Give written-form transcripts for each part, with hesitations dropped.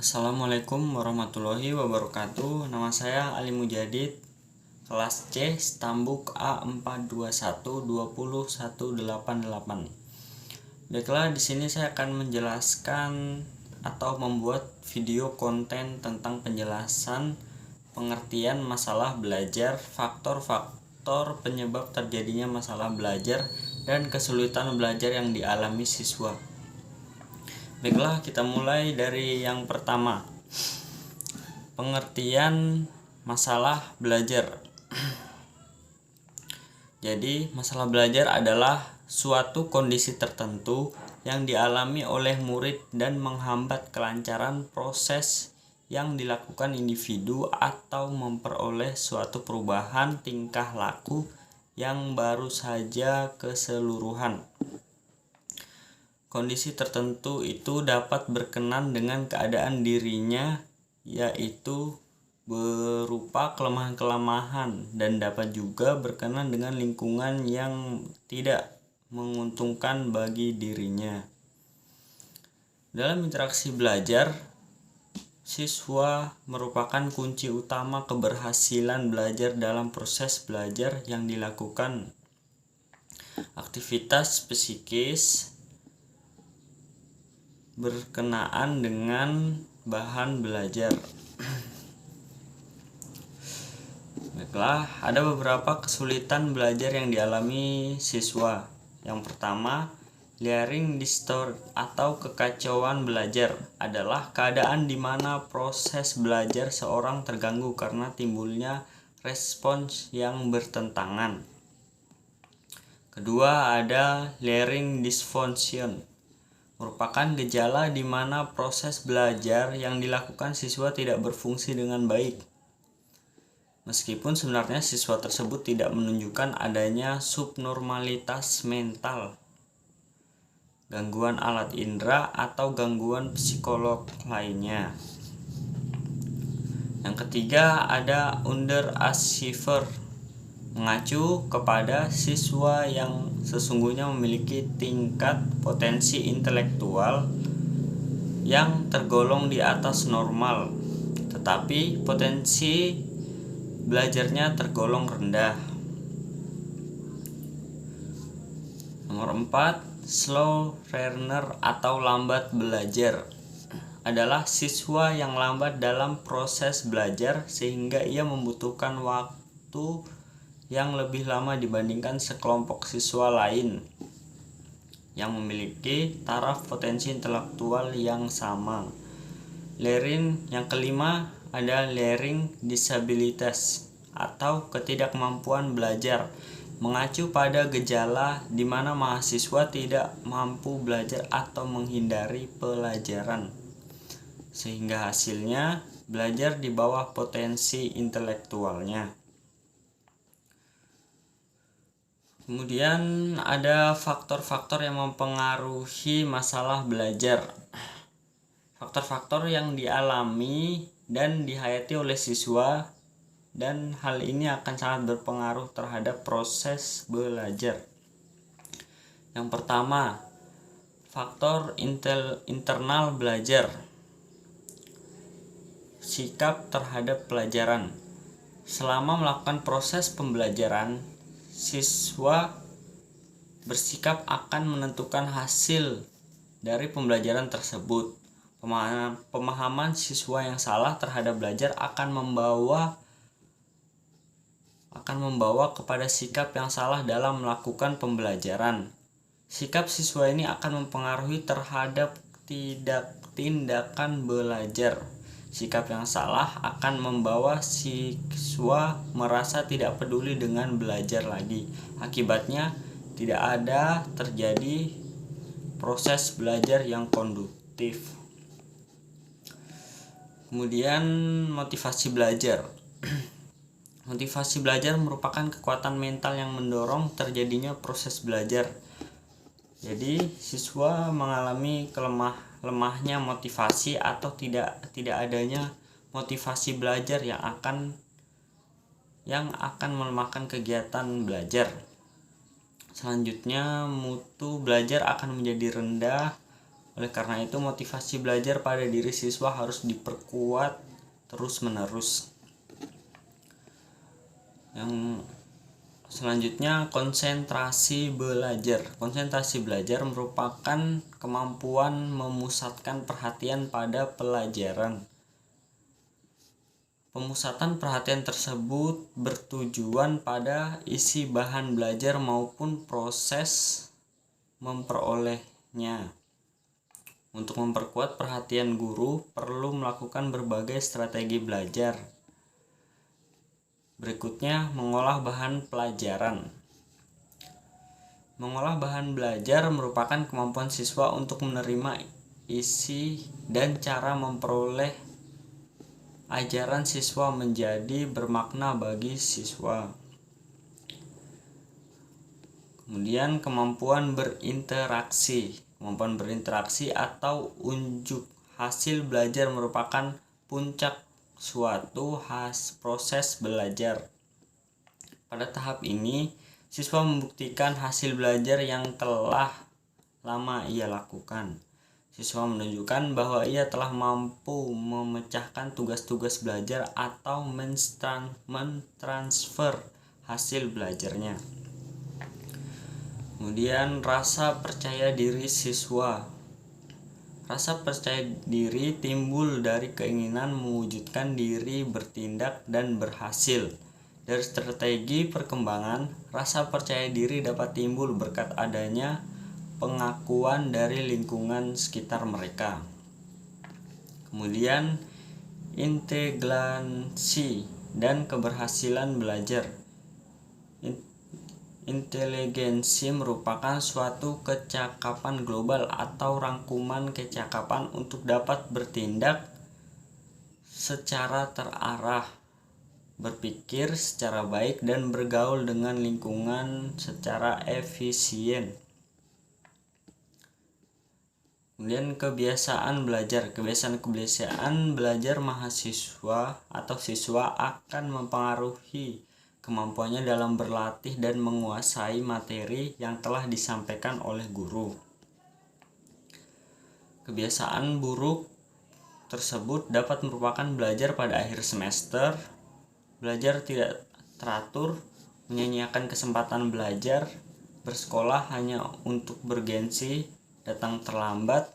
Assalamualaikum warahmatullahi wabarakatuh. Nama saya Ali Mujadid, kelas C, Stambuk A421201188. Baiklah, di sini saya akan menjelaskan atau membuat video konten tentang penjelasan pengertian masalah belajar, faktor-faktor penyebab terjadinya masalah belajar, dan kesulitan belajar yang dialami siswa. Baiklah, kita mulai dari yang pertama. Pengertian masalah belajar. Jadi, masalah belajar adalah suatu kondisi tertentu yang dialami oleh murid dan menghambat kelancaran proses yang dilakukan individu atau memperoleh suatu perubahan tingkah laku yang baru saja keseluruhan. Kondisi tertentu itu dapat berkenan dengan keadaan dirinya, yaitu berupa kelemahan-kelemahan, dan dapat juga berkenan dengan lingkungan yang tidak menguntungkan bagi dirinya. Dalam interaksi belajar, siswa merupakan kunci utama keberhasilan belajar dalam proses belajar yang dilakukan. Aktivitas psikis berkenaan dengan bahan belajar. Baiklah, ada beberapa kesulitan belajar yang dialami siswa. Yang pertama, learning disorder atau kekacauan belajar adalah keadaan di mana proses belajar seorang terganggu karena timbulnya respons yang bertentangan. Kedua, ada learning dysfunction, merupakan gejala di mana proses belajar yang dilakukan siswa tidak berfungsi dengan baik. Meskipun sebenarnya siswa tersebut tidak menunjukkan adanya subnormalitas mental, gangguan alat indera, atau gangguan psikolog lainnya. Yang ketiga, ada underachiever, mengacu kepada siswa yang sesungguhnya memiliki tingkat potensi intelektual yang tergolong di atas normal, tetapi potensi belajarnya tergolong rendah. Nomor 4, slow learner atau lambat belajar adalah siswa yang lambat dalam proses belajar sehingga ia membutuhkan waktu yang lebih lama dibandingkan sekelompok siswa lain yang memiliki taraf potensi intelektual yang sama. Learning yang kelima ada learning disabilities atau ketidakmampuan belajar, mengacu pada gejala di mana mahasiswa tidak mampu belajar atau menghindari pelajaran, sehingga hasilnya belajar di bawah potensi intelektualnya. Kemudian ada faktor-faktor yang mempengaruhi masalah belajar. Faktor-faktor yang dialami dan dihayati oleh siswa, dan hal ini akan sangat berpengaruh terhadap proses belajar. Yang pertama, faktor internal belajar. Sikap terhadap pelajaran. Selama melakukan proses pembelajaran, siswa bersikap akan menentukan hasil dari pembelajaran tersebut. Pemahaman siswa yang salah terhadap belajar akan membawa kepada sikap yang salah dalam melakukan pembelajaran. Sikap siswa ini akan mempengaruhi terhadap tindakan belajar. Sikap yang salah akan membawa siswa merasa tidak peduli dengan belajar lagi. Akibatnya, tidak ada terjadi proses belajar yang konduktif. Kemudian, motivasi belajar. Motivasi belajar merupakan kekuatan mental yang mendorong terjadinya proses belajar. Jadi, siswa mengalami lemahnya motivasi atau tidak adanya motivasi belajar yang akan melemahkan kegiatan belajar. Selanjutnya, mutu belajar akan menjadi rendah Oleh karena itu, motivasi belajar pada diri siswa harus diperkuat terus-menerus. Yang selanjutnya, konsentrasi belajar. Konsentrasi belajar merupakan kemampuan memusatkan perhatian pada pelajaran. Pemusatan perhatian tersebut bertujuan pada isi bahan belajar maupun proses memperolehnya. Untuk memperkuat perhatian guru, perlu melakukan berbagai strategi belajar. Berikutnya, mengolah bahan pelajaran. Mengolah bahan belajar merupakan kemampuan siswa untuk menerima isi dan cara memperoleh ajaran siswa menjadi bermakna bagi siswa. Kemudian, kemampuan berinteraksi. Kemampuan berinteraksi atau unjuk hasil belajar merupakan puncak suatu proses belajar. Pada tahap ini, siswa membuktikan hasil belajar yang telah lama ia lakukan. Siswa menunjukkan bahwa ia telah mampu memecahkan tugas-tugas belajar atau mentransfer hasil belajarnya. Kemudian, rasa percaya diri siswa. Rasa percaya diri timbul dari keinginan mewujudkan diri bertindak dan berhasil. Dari strategi perkembangan, rasa percaya diri dapat timbul berkat adanya pengakuan dari lingkungan sekitar mereka. Kemudian, inteligensi dan keberhasilan belajar. Inteligensi merupakan suatu kecakapan global atau rangkuman kecakapan untuk dapat bertindak secara terarah, berpikir secara baik, dan bergaul dengan lingkungan secara efisien. Kemudian, kebiasaan belajar. Kebiasaan belajar mahasiswa atau siswa akan mempengaruhi kemampuannya dalam berlatih dan menguasai materi yang telah disampaikan oleh guru. Kebiasaan buruk tersebut dapat merupakan belajar pada akhir semester, belajar tidak teratur, menyanyiakan kesempatan belajar, bersekolah hanya untuk bergengsi, datang terlambat,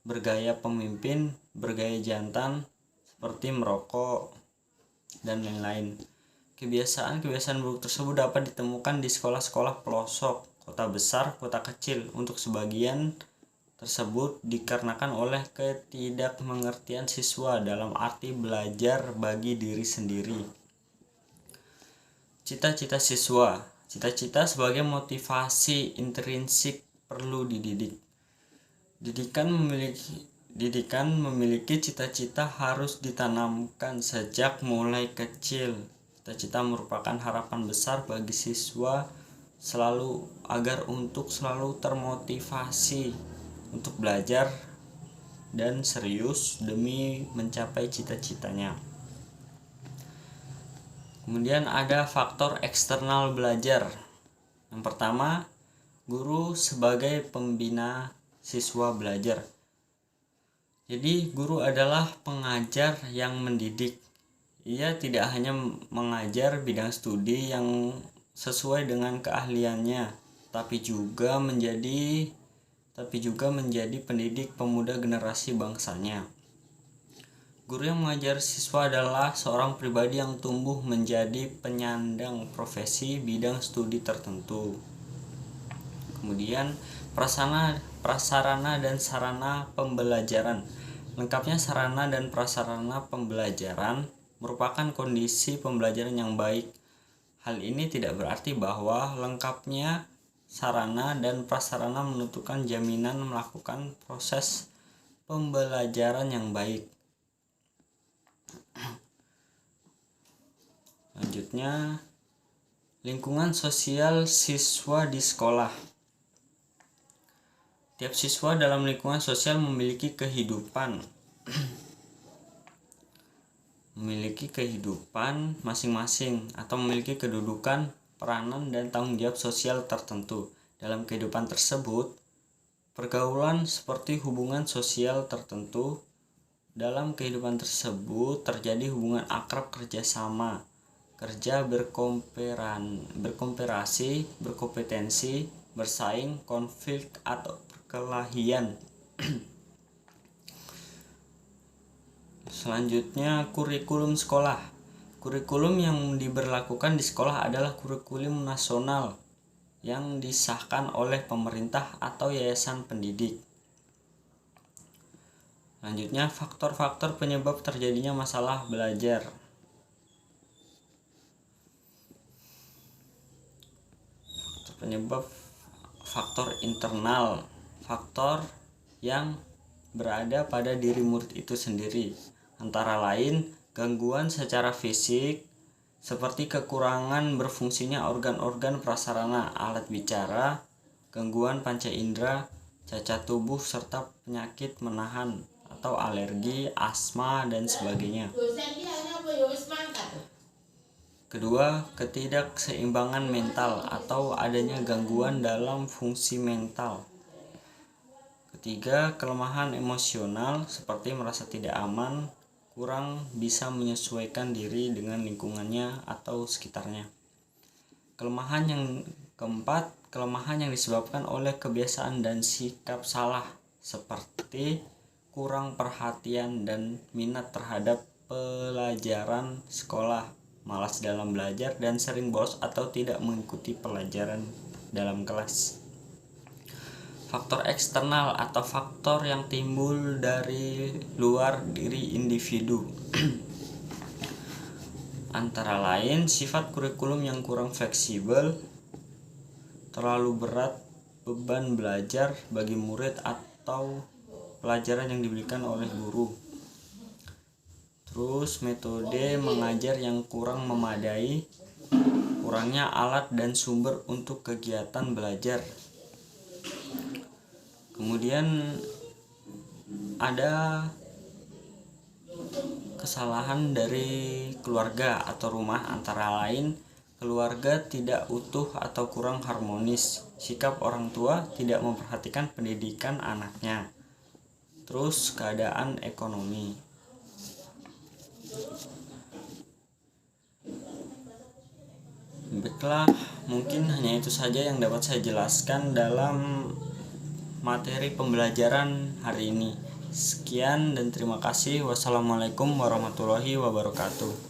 bergaya pemimpin, bergaya jantan, seperti merokok, dan lain-lain. Kebiasaan buruk tersebut dapat ditemukan di sekolah-sekolah pelosok, kota besar, kota kecil. Untuk sebagian tersebut dikarenakan oleh ketidakmengertian siswa dalam arti belajar bagi diri sendiri. Cita-cita siswa. Cita-cita sebagai motivasi intrinsik perlu dididik. Didikan memiliki cita-cita harus ditanamkan sejak mulai kecil. Cita-cita merupakan harapan besar bagi siswa agar selalu termotivasi untuk belajar dan serius demi mencapai cita-citanya. Kemudian ada faktor eksternal belajar. Yang pertama, guru sebagai pembina siswa belajar. Jadi, guru adalah pengajar yang mendidik. Ia tidak hanya mengajar bidang studi yang sesuai dengan keahliannya, tapi juga menjadi pendidik pemuda generasi bangsanya. Guru yang mengajar siswa adalah seorang pribadi yang tumbuh menjadi penyandang profesi bidang studi tertentu. Kemudian, prasarana dan sarana pembelajaran. Lengkapnya sarana dan prasarana pembelajaran merupakan kondisi pembelajaran yang baik. Hal ini tidak berarti bahwa lengkapnya sarana dan prasarana menentukan jaminan melakukan proses pembelajaran yang baik. Selanjutnya, lingkungan sosial siswa di sekolah. Tiap siswa dalam lingkungan sosial memiliki kehidupan masing-masing atau memiliki kedudukan, peranan, dan tanggung jawab sosial tertentu. Dalam kehidupan tersebut, Pergaulan seperti hubungan sosial tertentu. Dalam kehidupan tersebut terjadi hubungan akrab kerjasama, kerja berkooperasi, berkompetensi, bersaing, konflik, atau perkelahian. Selanjutnya, kurikulum sekolah. Kurikulum yang diberlakukan di sekolah adalah kurikulum nasional yang disahkan oleh pemerintah atau yayasan pendidik. Selanjutnya, faktor-faktor penyebab terjadinya masalah belajar. Penyebab faktor internal, faktor yang berada pada diri murid itu sendiri, antara lain gangguan secara fisik seperti kekurangan berfungsinya organ-organ prasarana alat bicara, gangguan panca indera, cacat tubuh, serta penyakit menahan atau alergi, asma, dan sebagainya. Kedua, ketidakseimbangan mental atau adanya gangguan dalam fungsi mental. Ketiga, kelemahan emosional seperti merasa tidak aman, kurang bisa menyesuaikan diri dengan lingkungannya atau sekitarnya. Kelemahan yang keempat, kelemahan yang disebabkan oleh kebiasaan dan sikap salah seperti kurang perhatian dan minat terhadap pelajaran sekolah, malas dalam belajar, dan sering bolos atau tidak mengikuti pelajaran dalam kelas. Faktor eksternal atau faktor yang timbul dari luar diri individu. Antara lain sifat kurikulum yang kurang fleksibel, terlalu berat beban belajar bagi murid atau pelajaran yang diberikan oleh guru. Terus metode mengajar yang kurang memadai, kurangnya alat dan sumber untuk kegiatan belajar. Kemudian ada kesalahan dari keluarga atau rumah, antara lain keluarga tidak utuh atau kurang harmonis, sikap orang tua tidak memperhatikan pendidikan anaknya, terus keadaan ekonomi. Baiklah, mungkin hanya itu saja yang dapat saya jelaskan dalam materi pembelajaran hari ini. Sekian dan terima kasih. Wassalamualaikum warahmatullahi wabarakatuh.